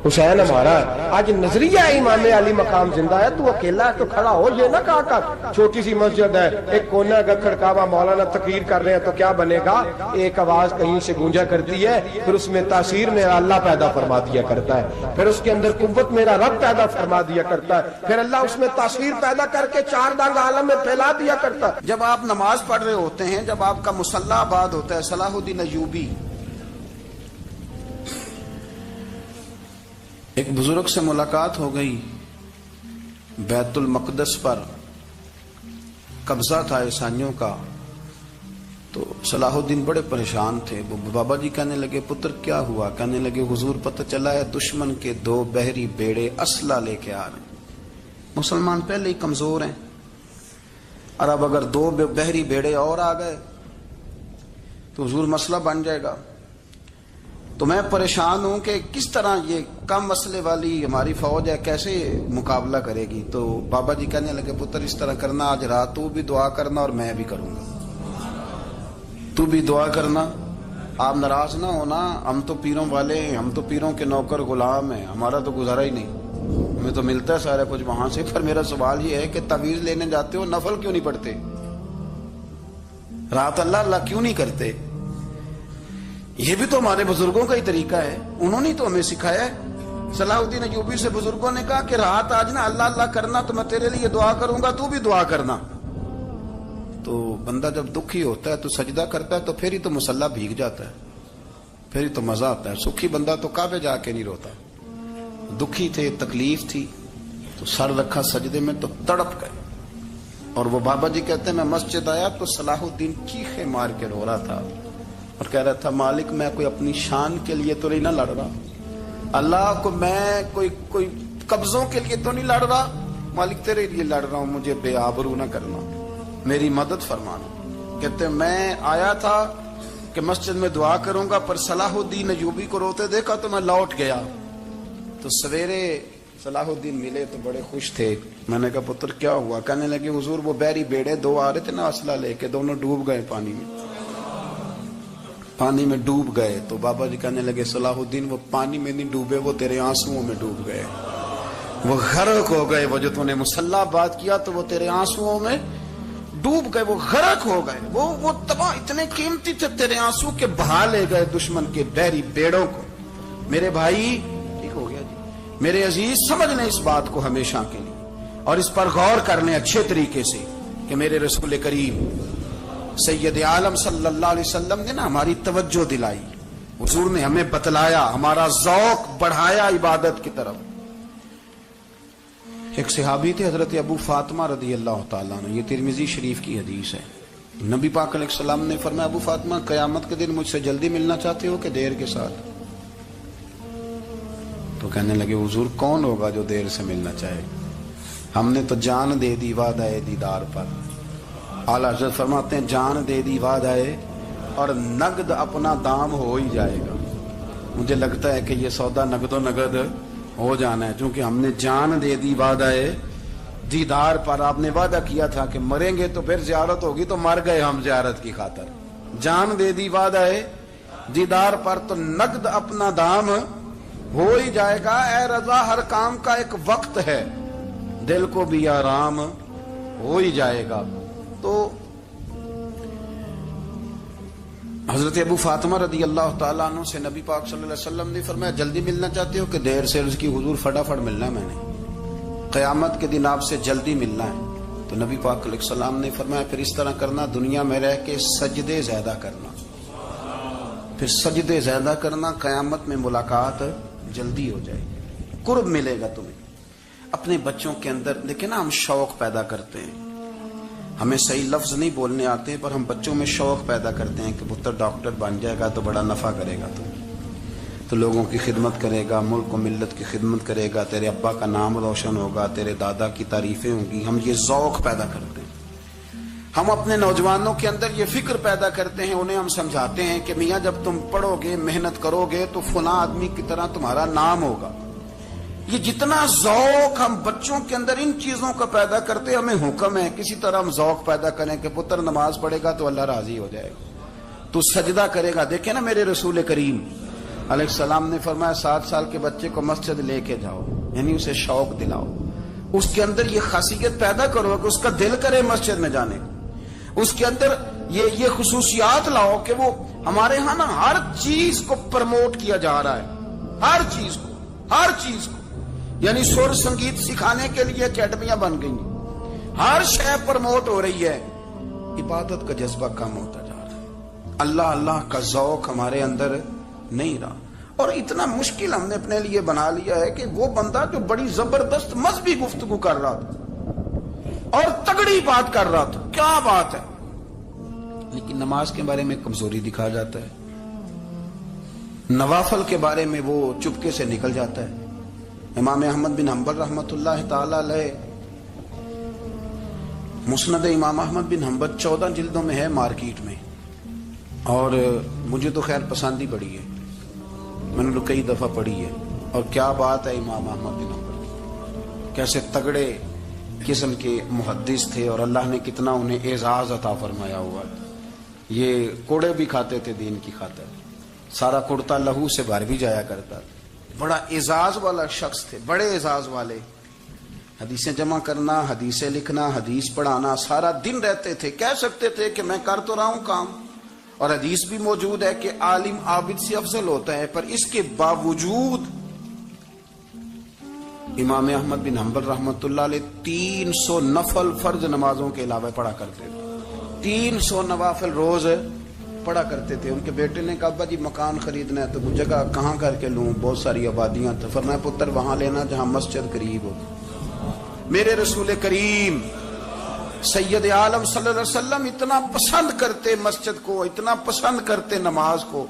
حسین ہمارا ہے۔ آج نظریہ امام علی مقام زندہ ہے، تو اکیلا ہے تو کھڑا ہو، یہ نہ کہا کر چھوٹی سی مسجد ہے، ایک کونا کا کھڑکاوا، مولانا تقریر کر رہے ہیں تو کیا بنے گا؟ ایک آواز کہیں سے گونجا کرتی ہے، پھر اس میں تاثیر میرا اللہ پیدا فرما دیا کرتا ہے، پھر اس کے اندر قوت میرا رب پیدا فرما دیا کرتا ہے، پھر اللہ اس میں تاثیر پیدا کر کے چار دانگ عالم میں پھیلا دیا کرتا ہے۔ جب آپ نماز پڑھ رہے ہوتے ہیں، جب آپ کا مصلی آباد ہوتا ہے، صلاح الدین ایوبی ایک بزرگ سے ملاقات ہو گئی، بیت المقدس پر قبضہ تھا عیسائیوں کا، تو صلاح الدین بڑے پریشان تھے۔ وہ بابا جی کہنے لگے پتر کیا ہوا؟ کہنے لگے حضور پتہ چلا ہے دشمن کے 2 بحری بیڑے اسلحہ لے کے آ رہے ہیں، مسلمان پہلے ہی کمزور ہیں، اور اب اگر 2 بحری بیڑے اور آ گئے تو حضور مسئلہ بن جائے گا۔ تو میں پریشان ہوں کہ کس طرح یہ کم مسئلے والی ہماری فوج ہے کیسے مقابلہ کرے گی؟ تو بابا جی کہنے لگے پتر اس طرح کرنا، آج رات تو بھی دعا کرنا اور میں بھی کروں گا، تو بھی دعا کرنا، آپ ناراض نہ ہونا، ہم تو پیروں والے ہیں، ہم تو پیروں کے نوکر غلام ہیں، ہمارا تو گزارا ہی نہیں، ہمیں تو ملتا ہے سارا کچھ وہاں سے۔ پر میرا سوال یہ ہے کہ تعویذ لینے جاتے ہو نفل کیوں نہیں پڑھتے؟ رات اللہ اللہ کیوں نہیں کرتے؟ یہ بھی تو ہمارے بزرگوں کا ہی طریقہ ہے، انہوں نے تو ہمیں سکھایا ہے۔ صلاح الدین ایوبی سے بزرگوں نے کہا کہ رات آج نا اللہ اللہ کرنا، تو میں تیرے لیے دعا کروں گا، تو بھی دعا کرنا۔ تو بندہ جب دکھی ہوتا ہے تو سجدہ کرتا ہے، تو پھر ہی تو مصلی بھیگ جاتا ہے، پھر ہی تو مزہ آتا ہے۔ سکھی بندہ تو کعبے جا کے نہیں روتا، دکھی تھے، تکلیف تھی، تو سر رکھا سجدے میں تو تڑپ گئے۔ اور وہ بابا جی کہتے ہیں میں مسجد آیا تو صلاح الدین چیخے مار کے رو رہا تھا اور کہہ رہا تھا مالک میں کوئی اپنی شان کے لیے تو نہیں نہ لڑ رہا، اللہ کو میں کوئی قبضوں کے لیے تو نہیں لڑ رہا، مالک تیرے لیے لڑ رہا ہوں، مجھے بے آبرو نہ کرنا، میری مدد فرمانا۔ کہتے ہیں میں آیا تھا کہ مسجد میں دعا کروں گا، پر صلاح الدین ایوبی کو روتے دیکھا تو میں لوٹ گیا۔ تو سویرے صلاح الدین ملے تو بڑے خوش تھے، میں نے کہا پتر کیا ہوا؟ کہنے لگے حضور وہ بحری بیڑے 2 آ رہے تھے نا اسلحہ لے کے، دونوں ڈوب گئے پانی میں ڈوب گئے۔ تو بابا جی کہنے لگے صلاح الدین وہ پانی میں نہیں ڈوبے، وہ تیرے آنسوؤں میں ڈوب گئے، وہ غرق ہو گئے، وہ جو تو نے مصلی بات کیا تو وہ تیرے آنسوؤں میں ڈوب گئے، وہ غرق ہو گئے، وہ تباہ، اتنے قیمتی تھے تیرے آنسو کے، بہا لے گئے دشمن کے بحری بیڑوں کو۔ میرے بھائی ٹھیک ہو گیا جی، میرے عزیز سمجھ لیں اس بات کو ہمیشہ کے لیے، اور اس پر غور کر لیں اچھے طریقے سے کہ میرے رسول کریم سید عالم صلی اللہ علیہ وسلم نے نا ہماری توجہ دلائی، حضور نے ہمیں بتلایا، ہمارا ذوق بڑھایا عبادت کی طرف۔ ایک صحابی تھے حضرت ابو فاطمہ رضی اللہ تعالیٰ عنہ، یہ ترمذی شریف کی حدیث ہے، نبی پاک علیہ السلام نے فرمایا ابو فاطمہ قیامت کے دن مجھ سے جلدی ملنا چاہتے ہو کہ دیر کے ساتھ؟ تو کہنے لگے حضور کون ہوگا جو دیر سے ملنا چاہے، ہم نے تو جان دے دی وعدہ دیدار پر۔ اعلیٰ حضرت فرماتے ہیں جان دے دی وعدہ اور نقد اپنا دام ہو ہی جائے گا۔ مجھے لگتا ہے کہ یہ سودا نقد و نقد ہو جانا ہے، چونکہ ہم نے جان دے دی وعدہ دیدار پر۔ آپ نے وعدہ کیا تھا کہ مریں گے تو پھر زیارت ہوگی، تو مر گئے ہم زیارت کی خاطر۔ جان دے دی وعدہ دیدار پر، تو نقد اپنا دام ہو ہی جائے گا۔ اے رضا ہر کام کا ایک وقت ہے، دل کو بھی آرام ہو ہی جائے گا۔ تو حضرت ابو فاطمہ رضی اللہ تعالیٰ عنہ سے نبی پاک صلی اللہ علیہ وسلم نے فرمایا جلدی ملنا چاہتے ہو کہ دیر سے؟ عرض کی حضور فٹافٹ ملنا ہے، میں نے قیامت کے دن آپ سے جلدی ملنا ہے۔ تو نبی پاک علیہ السلام نے فرمایا پھر اس طرح کرنا، دنیا میں رہ کے سجدے زیادہ کرنا، پھر سجدے زیادہ کرنا، قیامت میں ملاقات جلدی ہو جائے گی، قرب ملے گا تمہیں۔ اپنے بچوں کے اندر دیکھیں نا، ہم شوق پیدا کرتے ہیں، ہمیں صحیح لفظ نہیں بولنے آتے پر ہم بچوں میں شوق پیدا کرتے ہیں کہ پتر ڈاکٹر بن جائے گا تو بڑا نفع کرے گا، تو لوگوں کی خدمت کرے گا، ملک و ملت کی خدمت کرے گا، تیرے ابا کا نام روشن ہوگا، تیرے دادا کی تعریفیں ہوں گی. ہم یہ ذوق پیدا کرتے ہیں. ہم اپنے نوجوانوں کے اندر یہ فکر پیدا کرتے ہیں، انہیں ہم سمجھاتے ہیں کہ میاں جب تم پڑھو گے، محنت کرو گے تو فلاں آدمی کی طرح تمہارا نام ہوگا. یہ جتنا ذوق ہم بچوں کے اندر ان چیزوں کا پیدا کرتے، ہمیں حکم ہے کسی طرح ہم ذوق پیدا کریں کہ پتر نماز پڑھے گا تو اللہ راضی ہو جائے گا، تو سجدہ کرے گا. دیکھیں نا میرے رسول کریم علیہ السلام نے فرمایا 7 سال کے بچے کو مسجد لے کے جاؤ، یعنی اسے شوق دلاؤ، اس کے اندر یہ خاصیت پیدا کرو کہ اس کا دل کرے مسجد میں جانے کو، اس کے اندر یہ خصوصیات لاؤ کہ وہ ہمارے ہاں نا ہر چیز کو پرموٹ کیا جا رہا ہے، ہر چیز کو یعنی سر سنگیت سکھانے کے لیے اکیڈمیاں بن گئی، ہر شے پرموٹ ہو رہی ہے. عبادت کا جذبہ کم ہوتا جا رہا ہے، اللہ کا ذوق ہمارے اندر نہیں رہا. اور اتنا مشکل ہم نے اپنے لیے بنا لیا ہے کہ وہ بندہ جو بڑی زبردست مذہبی گفتگو کر رہا تھا اور تگڑی بات کر رہا تھا، کیا بات ہے، لیکن نماز کے بارے میں کمزوری دکھا جاتا ہے، نوافل کے بارے میں وہ چپکے سے نکل جاتا ہے. امام احمد بن حنبل رحمۃ اللہ تعالی علیہ، مسند امام احمد بن حنبل 14 جلدوں میں ہے مارکیٹ میں، اور مجھے تو خیر پسند ہی پڑی ہے، میں نے کئی دفعہ پڑھی ہے. اور کیا بات ہے امام احمد بن حنبل، کیسے تگڑے قسم کے محدث تھے اور اللہ نے کتنا انہیں اعزاز عطا فرمایا ہوا. یہ کوڑے بھی کھاتے تھے دین کی خاطر، سارا کرتا لہو سے بھر بھی جایا کرتا تھا. بڑا اعزاز والا شخص تھے، بڑے اعزاز والے. حدیثیں جمع کرنا، حدیثیں لکھنا، حدیث پڑھانا، سارا دن رہتے تھے. کہہ سکتے تھے کہ میں کر تو رہا ہوں کام، اور حدیث بھی موجود ہے کہ عالم عابد سے افضل ہوتا ہے، پر اس کے باوجود امام احمد بن حنبل رحمۃ اللہ علیہ 300 نفل فرض نمازوں کے علاوہ پڑھا کرتے تھے. 300 نوافل روز پڑھا کرتے تھے. ان کے بیٹے نے کہا ابا جی مکان خریدنا ہے تو وہ جگہ کہاں کر کے لوں، بہت ساری آبادیاں تھیں. فرمایا پتر وہاں لینا جہاں مسجد قریب ہو. میرے رسول کریم سید عالم صلی اللہ علیہ وسلم اتنا پسند کرتے مسجد کو، اتنا پسند کرتے نماز کو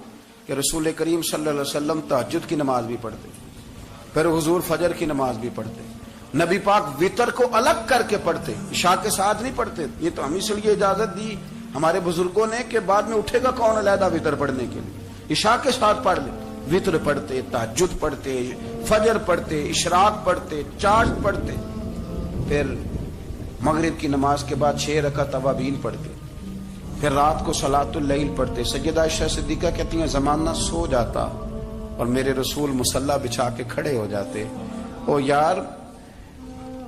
کہ رسول کریم صلی اللہ علیہ وسلم تہجد کی نماز بھی پڑھتے، پھر حضور فجر کی نماز بھی پڑھتے. نبی پاک وتر کو الگ کر کے پڑھتے، عشاء کے ساتھ نہیں پڑھتے. یہ تو ہم اس لیے اجازت دی ہمارے بزرگوں نے کہ بعد میں اٹھے گا کون علیحدہ وتر پڑھنے کے لیے، عشاء کے ساتھ پڑھ لے. وتر پڑھتے، تہجد پڑھتے، فجر پڑھتے، اشراق پڑھتے، چاشت پڑھتے، پھر مغرب کی نماز کے بعد 6 رکعت اوابین پڑھتے، پھر رات کو صلاۃ اللیل پڑھتے. سیدہ عائشہ صدیقہ کہتی ہیں زمانہ سو جاتا اور میرے رسول مصلی بچھا کے کھڑے ہو جاتے. او یار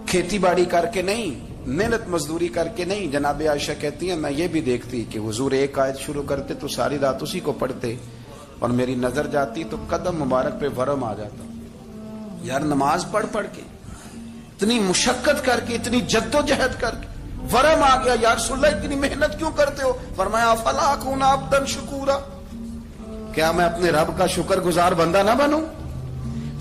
کھیتی باڑی کر کے نہیں، محنت مزدوری کر کے نہیں. جناب عائشہ کہتی ہیں میں یہ بھی دیکھتی کہ حضور ایک آیت شروع کرتے تو ساری رات اسی کو پڑھتے، اور میری نظر جاتی تو قدم مبارک پہ ورم آ جاتا. یار نماز پڑھ کے اتنی مشقت کر کے، اتنی جد و جہد کر کے ورم آ گیا. یا رسول اللہ اتنی محنت کیوں کرتے ہو؟ فرمایا افلا اکون عبدا شکورا، کیا میں اپنے رب کا شکر گزار بندہ نہ بنوں؟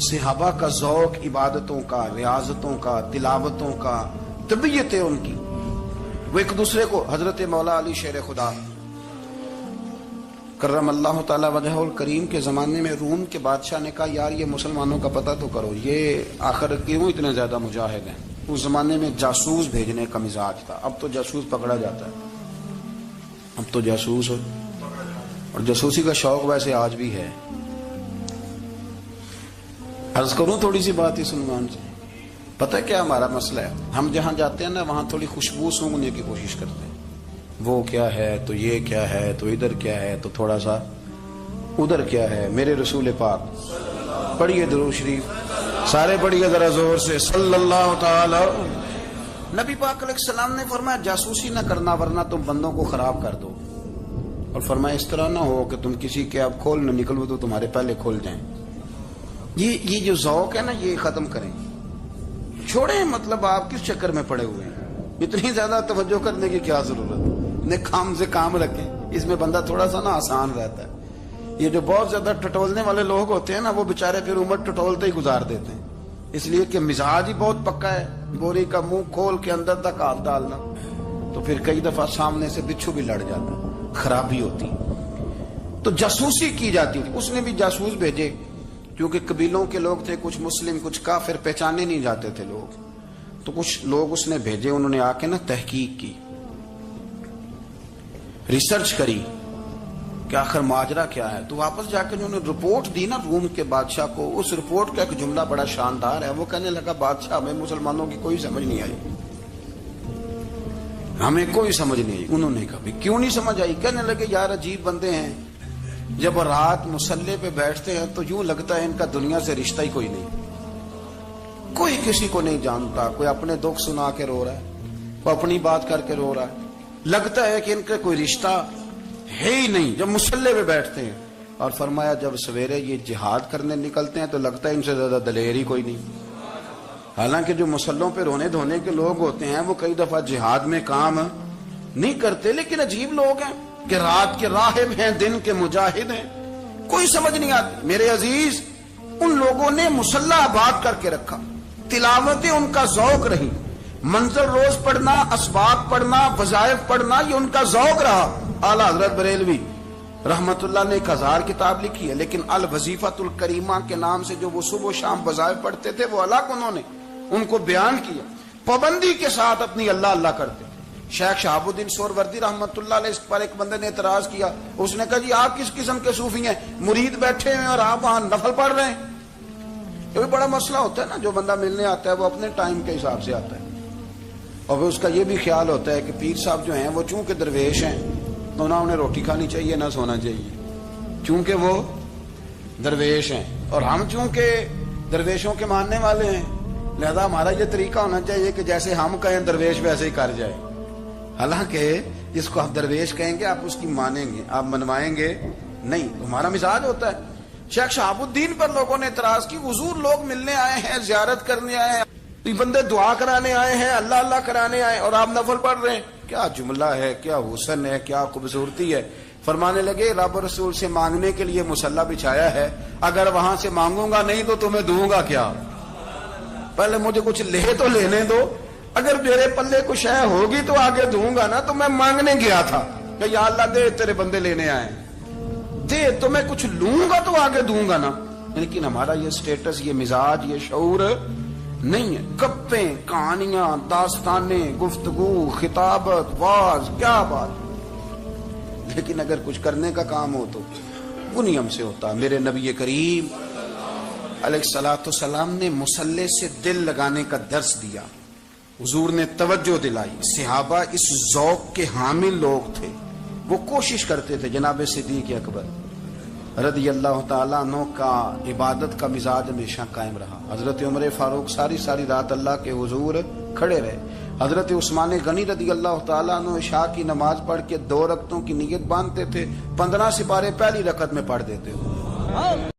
صحابہ کا ذوق عبادتوں کا، ریاضتوں کا، تلاوتوں کا، طبیعت ہے ان کی. وہ ایک دوسرے کو، حضرت مولا علی شیر خدا کرم اللہ تعالی وجہہ الکریم کے زمانے میں روم کے بادشاہ نے کہا یار یہ مسلمانوں کا پتہ تو کرو، یہ آخر کیوں اتنے زیادہ مجاہد ہیں. اس زمانے میں جاسوس بھیجنے کا مزاج تھا. اب تو جاسوس پکڑا جاتا ہے، اب تو جاسوس ہو، اور جاسوسی کا شوق ویسے آج بھی ہے. عرض کروں تھوڑی سی بات اس عنوان سے. پتہ ہے کیا ہمارا مسئلہ ہے؟ ہم جہاں جاتے ہیں نا وہاں تھوڑی خوشبو سونگنے کی کوشش کرتے ہیں. وہ کیا ہے تو یہ کیا ہے تو ادھر کیا ہے تو تھوڑا سا ادھر کیا ہے. میرے رسول پاک پڑھیے درود شریف سارے پڑھیے ذرا زور سے صلی اللہ تعالی. نبی پاک علیہ السلام نے فرمایا جاسوسی نہ کرنا ورنہ تم بندوں کو خراب کر دو. اور فرمایا اس طرح نہ ہو کہ تم کسی کے اب کھول نہ نکلو تو تمہارے پہلے کھول جائیں. یہ جو ذوق ہے نا یہ ختم کریں، چھوڑیں. مطلب آپ کس چکر میں پڑے ہوئے ہیں؟ اتنی زیادہ توجہ کرنے کی کیا ضرورت ہے؟ کام سے کام رکھیں، اس میں بندہ تھوڑا سا نا آسان رہتا ہے. یہ جو بہت زیادہ ٹٹولنے والے لوگ ہوتے ہیں نا وہ بےچارے پھر عمر ٹٹولتے ہی گزار دیتے ہیں. اس لیے کہ مزاج ہی بہت پکا ہے، بوری کا منہ کھول کے اندر تک ہاتھ ڈالنا، تو پھر کئی دفعہ سامنے سے بچھو بھی لڑ جاتا، خرابی ہوتی۔ تو جاسوسی کی جاتی تھی، اس نے بھی جاسوس بھیجے، کیونکہ قبیلوں کے لوگ تھے، کچھ مسلم کچھ کافر، پہچانے نہیں جاتے تھے لوگ، تو کچھ لوگ اس نے بھیجے، انہوں نے آ کے نا تحقیق کی، ریسرچ کری کہ آخر ماجرا کیا ہے۔ تو واپس جا کے انہوں نے رپورٹ دی نا روم کے بادشاہ کو، اس رپورٹ کا ایک جملہ بڑا شاندار ہے، وہ کہنے لگا بادشاہ ہمیں مسلمانوں کی کوئی سمجھ نہیں آئی، ہمیں کوئی سمجھ نہیں آئی۔ انہوں نے کہا بھی کیوں نہیں سمجھ آئی؟ کہنے لگے یار عجیب بندے ہیں، جب رات مسلح پہ بیٹھتے ہیں تو یوں لگتا ہے ان کا دنیا سے رشتہ ہی کوئی نہیں، کوئی کسی کو نہیں جانتا، کوئی اپنے دکھ سنا کے رو رہا ہے، کوئی اپنی بات کر کے رو رہا ہے، لگتا ہے کہ ان کا کوئی رشتہ ہے ہی نہیں جب مسلح پہ بیٹھتے ہیں۔ اور فرمایا جب سویرے یہ جہاد کرنے نکلتے ہیں تو لگتا ہے ان سے زیادہ دلیر ہی کوئی نہیں۔ حالانکہ جو مسلحوں پہ رونے دھونے کے لوگ ہوتے ہیں وہ کئی دفعہ جہاد میں کام نہیں کرتے، لیکن عجیب لوگ ہیں کہ رات کے راہب ہیں، دن کے مجاہد ہیں، کوئی سمجھ نہیں آتی۔ میرے عزیز، ان لوگوں نے مسلح آباد کر کے رکھا، تلاوتیں ان کا ذوق رہی، منظر روز پڑھنا، اسباق پڑھنا، وظائف پڑھنا، یہ ان کا ذوق رہا۔ اعلیٰ حضرت بریلوی رحمت اللہ نے 1000 کتاب لکھی ہے، لیکن الوظیفۃ الکریمہ کے نام سے جو وہ صبح و شام وظائف پڑھتے تھے وہ الگ انہوں نے ان کو بیان کیا، پابندی کے ساتھ اپنی اللہ اللہ کرتے تھے۔ شیخ شہاب الدین سہروردی رحمت اللہ علیہ، اس پر ایک بندے نے اعتراض کیا، اس نے کہا جی آپ کس قسم کے صوفی ہیں، مرید بیٹھے ہیں اور آپ وہاں نفل پڑھ رہے ہیں؟ یہ بھی بڑا مسئلہ ہوتا ہے نا، جو بندہ ملنے آتا ہے وہ اپنے ٹائم کے حساب سے آتا ہے، اور پھر اس کا یہ بھی خیال ہوتا ہے کہ پیر صاحب جو ہیں وہ چونکہ درویش ہیں تو نہ انہیں روٹی کھانی چاہیے نہ سونا چاہیے، چونکہ وہ درویش ہیں، اور ہم چونکہ درویشوں کے ماننے والے ہیں، لہذا ہمارا یہ طریقہ ہونا چاہیے کہ جیسے ہم کہیں درویش ویسے ہی کر جائے۔ حالانکہ جس کو آپ درویش کہیں گے آپ اس کی مانیں گے، آپ منوائیں گے نہیں، ہمارا مزاج ہوتا ہے۔ شیخ شہاب الدین پر لوگوں نے اعتراض کی، حضور لوگ ملنے آئے ہیں، زیارت کرنے آئے ہیں، یہ بندے دعا کرانے آئے ہیں، اللہ اللہ کرانے آئے، اور آپ نفل پڑھ رہے ہیں، کیا جملہ ہے، کیا حسن ہے، کیا خوبصورتی ہے۔ فرمانے لگے رب رسول سے مانگنے کے لیے مصلی بچھایا ہے، اگر وہاں سے مانگوں گا نہیں تو تمہیں دوں گا کیا؟ پہلے مجھے کچھ لے تو لینے دو، اگر میرے پلے کچھ ہے ہوگی تو آگے دوں گا نا، تو میں مانگنے گیا تھا کہ یا اللہ دے تیرے بندے لینے آئے، دے تو میں کچھ لوں گا تو آگے دوں گا نا۔ لیکن ہمارا یہ سٹیٹس، یہ مزاج، یہ شعور نہیں ہے۔ گپیں، کہانیاں، داستانیں، گفتگو، خطابت، واز، کیا بات، لیکن اگر کچھ کرنے کا کام ہو تو وہ نیم سے ہوتا۔ میرے نبی کریم علیہ الصلوۃ والسلام نے مصلی سے دل لگانے کا درس دیا، حضور نے توجہ دلائی، صحابہ اس ذوق کے حامل لوگ تھے، وہ کوشش کرتے تھے۔ جناب صدیق اکبر رضی اللہ تعالیٰ عنہ کا عبادت کا مزاج ہمیشہ قائم رہا۔ حضرت عمر فاروق ساری رات اللہ کے حضور کھڑے رہے۔ حضرت عثمان غنی رضی اللہ تعالیٰ عنہ عشاء کی نماز پڑھ کے 2 رکعتوں کی نیت باندھتے تھے، 15 سپارے پہلی رکعت میں پڑھ دیتے ہو۔